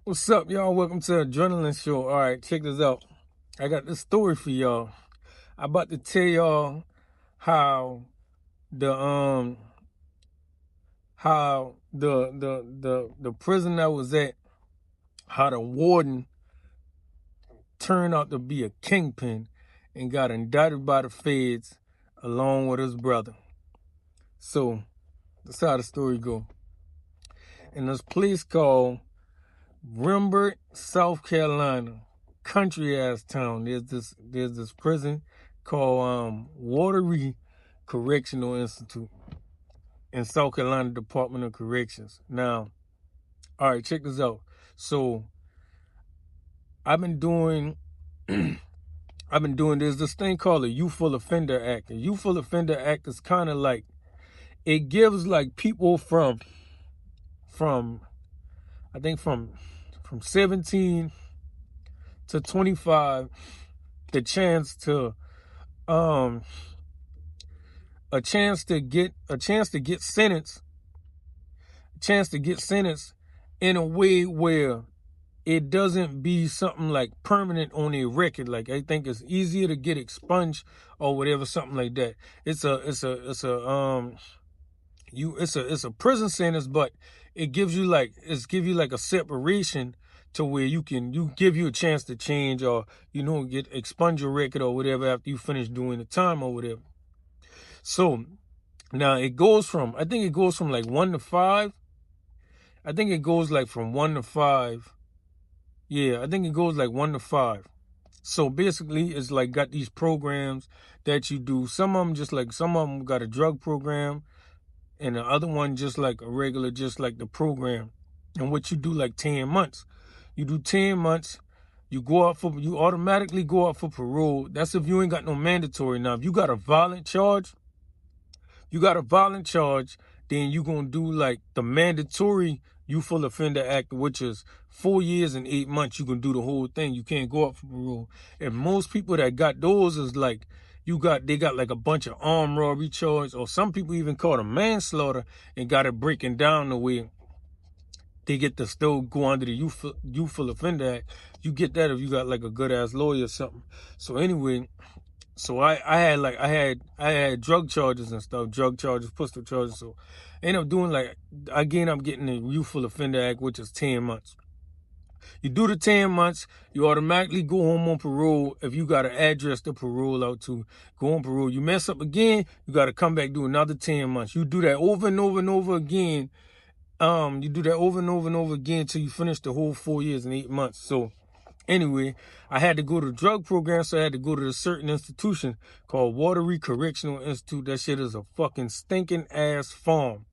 What's up, y'all? Welcome to the Adrenaline Show. All right, check this out. I got this story for y'all. I'm about to tell y'all how the the prison I was at, how the warden turned out to be a kingpin and got indicted by the feds along with his brother. So that's how the story go. In this place called Rimbert, South Carolina, country ass town. There's this prison called Warden Correctional Institute in South Carolina Department of Corrections. Now, all right, check this out. So I've been doing there's this thing called a Youthful Offender Act. A Youthful Offender Act is kind of like, it gives like people from I think from 17 to 25 the chance to get sentenced in a way where it doesn't be something like permanent on their record. Like, I think it's easier to get expunged or whatever, something like that. It's a prison sentence, but it gives you like a separation to where you give you a chance to change, or get expunge your record or whatever after you finish doing the time or whatever. So now I think it goes from like 1 to 5. I think it goes like from 1 to 5. Yeah, I think it goes like 1 to 5. So basically, it's like got these programs that you do. Some of them got a drug program, and the other one just like a regular, just like the program. And what you do like 10 months. You do 10 months, you automatically go out for parole. That's if you ain't got no mandatory. Now, if you got a violent charge, then you gonna do like the mandatory Youthful Offender Act, which is 4 years and 8 months. You can do the whole thing. You can't go out for parole. And most people that got those is like, they got like a bunch of armed robbery charge, or some people even call it manslaughter, and got it breaking down the way they get to still go under the Youthful Offender Act. You get that if you got like a good ass lawyer or something. So anyway, so I had drug charges and stuff, pistol charges. So I ended up doing I'm getting the Youthful Offender Act, which is 10 months. You do the 10 months, you automatically go home on parole. If you got an address to parole out to, go on parole. You mess up again, you got to come back, do another 10 months. You do that over and over and over again. You do that over and over and over again till you finish the whole 4 years and 8 months. So anyway, I had to go to the drug program, so I had to go to a certain institution called Warden Correctional Institute. That shit is a fucking stinking ass farm.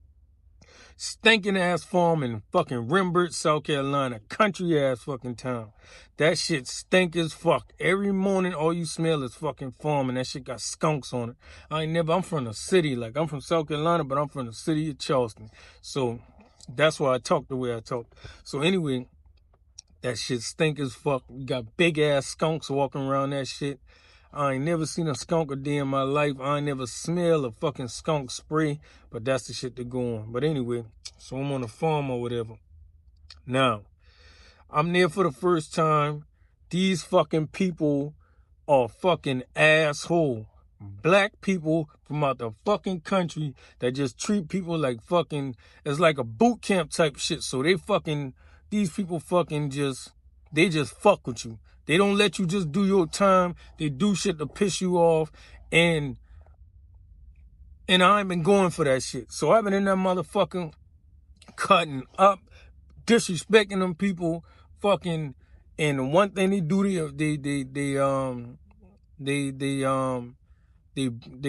Stinking ass farm in fucking Rimbert, South Carolina. Country ass fucking town. That shit stink as fuck. Every morning, all you smell is fucking farm, and that shit got skunks on it. I'm from the city. Like, I'm from South Carolina, but I'm from the city of Charleston. So that's why I talk the way I talk. So anyway, that shit stink as fuck. You got big ass skunks walking around that shit. I ain't never seen a skunk a day in my life. I ain't never smelled a fucking skunk spray, but that's the shit that go on. But anyway, so I'm on the farm or whatever. Now, I'm there for the first time. These fucking people are fucking asshole. Black people from out the fucking country that just treat people like fucking, it's like a boot camp type shit. So these people fucking they just fuck with you. They don't let you just do your time. They do shit to piss you off. And I ain't been going for that shit. So I've been in that motherfucking cutting up, disrespecting them people, fucking. And one thing they do, they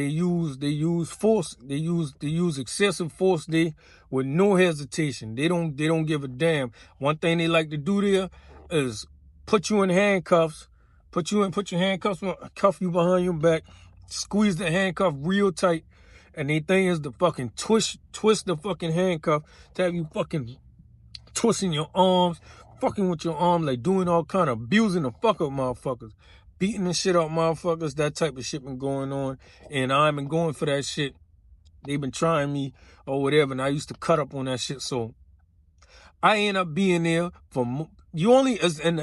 use force. They use excessive force there with no hesitation. They don't give a damn. One thing they like to do there is put you in handcuffs, put your handcuffs, cuff you behind your back, squeeze the handcuff real tight, and they thing is to fucking twist the fucking handcuff to have you fucking twisting your arms, fucking with your arm, like doing all kind of abusing the fuck up motherfuckers, beating the shit out motherfuckers. That type of shit been going on, and I ain't been going for that shit. They been trying me or whatever, and I used to cut up on that shit. So I end up being there for you only is in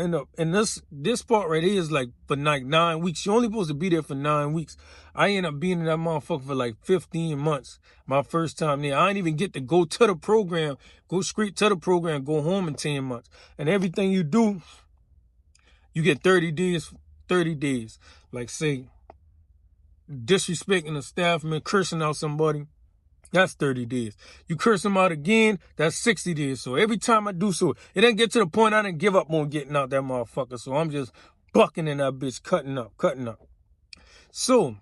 this part right here is like for like 9 weeks. You're only supposed to be there for 9 weeks. I end up being in that motherfucker for like 15 months. My first time there. I didn't even get to go to the program, go straight to the program, go home in 10 months. And everything you do, you get 30 days, 30 days. Like say, disrespecting a staff member, cursing out somebody, that's 30 days. You curse them out again, that's 60 days. So every time I do so, it didn't get to the point I didn't give up on getting out that motherfucker. So I'm just bucking in that bitch, cutting up. So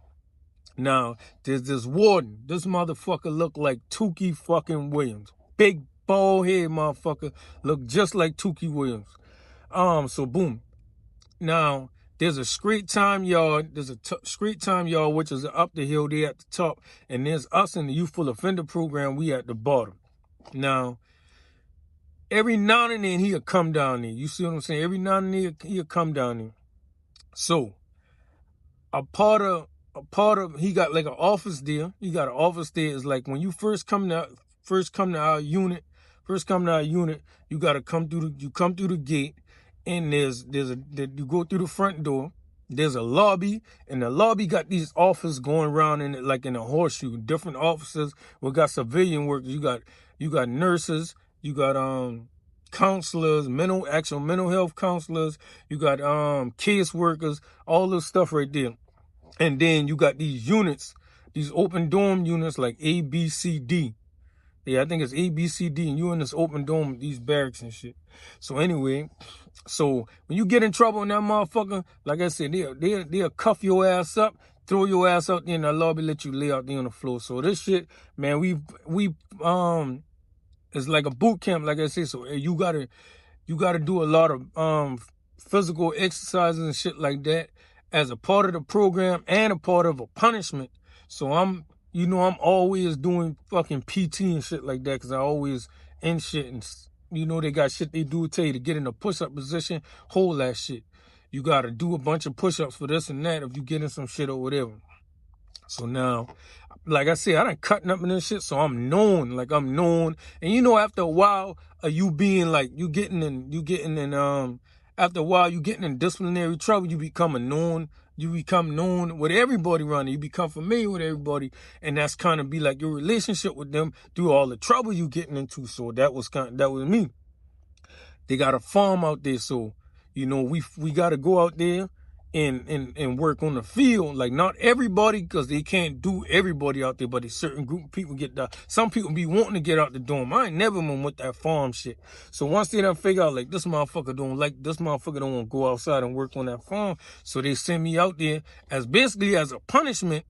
now there's this warden. This motherfucker look like Tukey fucking Williams. Big bald head motherfucker, look just like Tukey Williams. So boom. Now, there's a street time yard. There's a street time yard, which is up the hill there at the top. And there's us in the youthful offender program. We at the bottom. Now, every now and then he'll come down there. You see what I'm saying? Every now and then he'll come down there. So, a part of, he got like an office there. He got an office there. It's like when you first come to our unit, you gotta come through the gate. And you go through the front door. There's a lobby, and the lobby got these offices going around in it like in a horseshoe. Different offices. We got civilian workers. You got nurses. You got counselors, mental health counselors. You got case workers. All this stuff right there. And then you got these units, these open dorm units like A, B, C, D. Yeah, I think it's A, B, C, D, and you in this open dorm, these barracks and shit. So anyway, so when you get in trouble in that motherfucker, like I said, they'll cuff your ass up, throw your ass out there in the lobby, let you lay out there on the floor. So this shit, man, it's like a boot camp, like I said. So you gotta do a lot of physical exercises and shit like that as a part of the program and a part of a punishment. So I'm always doing fucking PT and shit like that because I always in shit. And, they got shit they do tell you to get in a push-up position, hold that shit. You got to do a bunch of push-ups for this and that if you get in some shit or whatever. So now, like I said, I done cutting up in this shit, so I'm known. And after a while of you being like, after a while you getting in disciplinary trouble, you become known with everybody around you. You become familiar with everybody, and that's kind of be like your relationship with them through all the trouble you getting into. So that was me. They got a farm out there, so we got to go out there and work on the field. Like not everybody, because they can't do everybody out there, but a certain group of people some people be wanting to get out the dorm. I ain't never been with that farm shit. So once they done figure out like this motherfucker don't want to go outside and work on that farm, so they send me out there as a punishment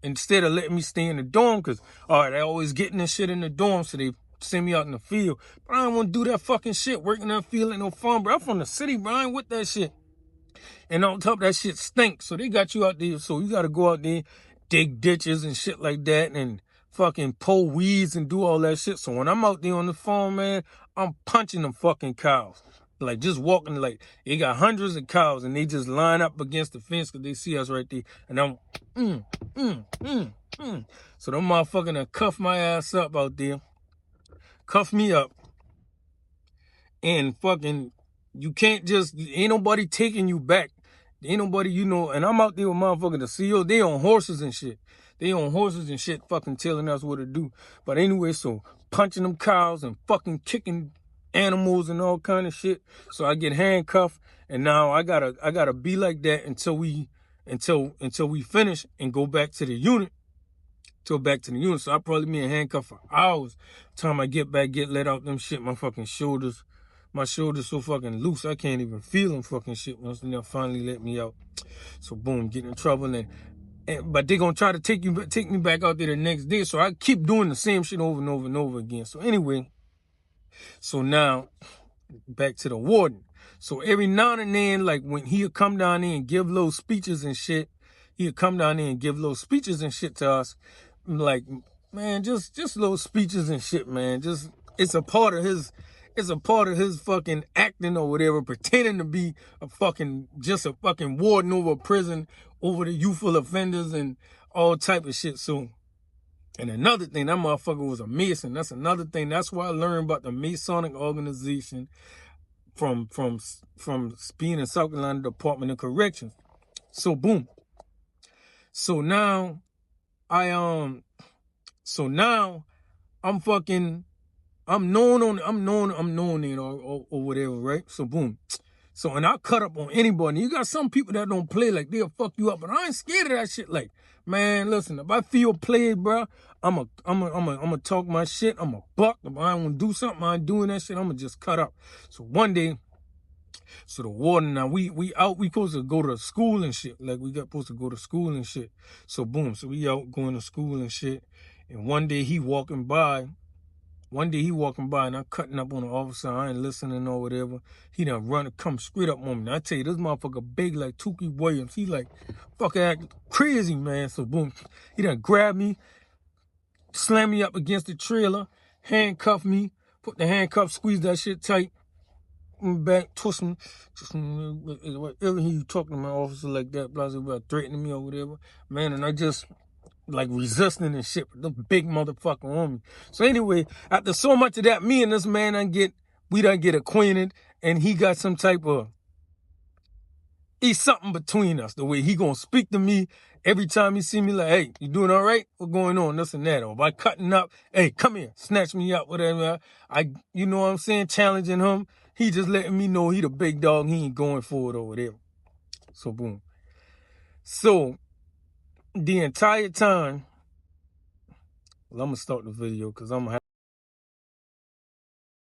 instead of letting me stay in the dorm, because they always getting this shit in the dorm, so they send me out in the field. But I don't want to do that fucking shit, working in that field ain't no farm, bro. I'm from the city, bro. I ain't with that shit. And on top of that shit stinks. So they got you out there. So you got to go out there, dig ditches and shit like that, and fucking pull weeds and do all that shit. So when I'm out there on the farm, man, I'm punching them fucking cows. Like just walking, like they got hundreds of cows and they just line up against the fence because they see us right there. And I'm, So them motherfucking done cuff my ass up out there. Cuff me up. And fucking, ain't nobody taking you back. Ain't nobody, and I'm out there with motherfucking the CEO. They on horses and shit. Fucking telling us what to do. But anyway, so punching them cows and fucking kicking animals and all kind of shit. So I get handcuffed, and now I gotta be like that until we finish and go back to the unit. So I probably be in handcuffs for hours. Time I get back, get let out them shit, my shoulders so fucking loose, I can't even feel them fucking shit once they finally let me out. So boom, get in trouble, but they gonna try to take me back out there the next day. So I keep doing the same shit over and over and over again. So anyway, so now back to the warden. So every now and then, like when he'll come down there and give little speeches and shit, to us. Like, man, just little speeches and shit, man. Just it's a part of his fucking acting or whatever, pretending to be a fucking warden over a prison, over the youthful offenders and all type of shit. So, and another thing, that motherfucker was a Mason. That's another thing. That's why I learned about the Masonic organization from being in South Carolina Department of Corrections. So boom. So now I'm fucking, I'm known or whatever, right? So boom. So, and I cut up on anybody. You got some people that don't play, like they'll fuck you up, but I ain't scared of that shit. Like, man, listen, if I feel played, bro, I'ma talk my shit. I'm a buck. If I want to do something, I ain't doing that shit. I'ma just cut up. So one day, so the warden, now we supposed to go to school and shit. Like we got supposed to go to school and shit. So boom, so we out going to school and shit. And one day he walking by and I'm cutting up on the officer. I ain't listening or whatever. He done come straight up on me. I tell you, this motherfucker big like Tukey Williams. He like fucking act crazy, man. So boom, he done grab me, slam me up against the trailer, handcuff me, put the handcuff, squeeze that shit tight, back, twist him, whatever he talking to my officer like that, blah, blah, blah, threatening me or whatever. Man, and I just like resisting and shit, the big motherfucker on me. So anyway, after so much of that, me and this man we done get acquainted, and he got some type of, he's something between us, the way he gonna speak to me every time he see me, like, hey, you doing all right? What going on? This and that. Or by cutting up, hey, come here, snatch me up, whatever. You know what I'm saying, challenging him. He just letting me know he the big dog, he ain't going for it or whatever. So boom. So the entire time, well, I'm gonna start the video because I'm gonna have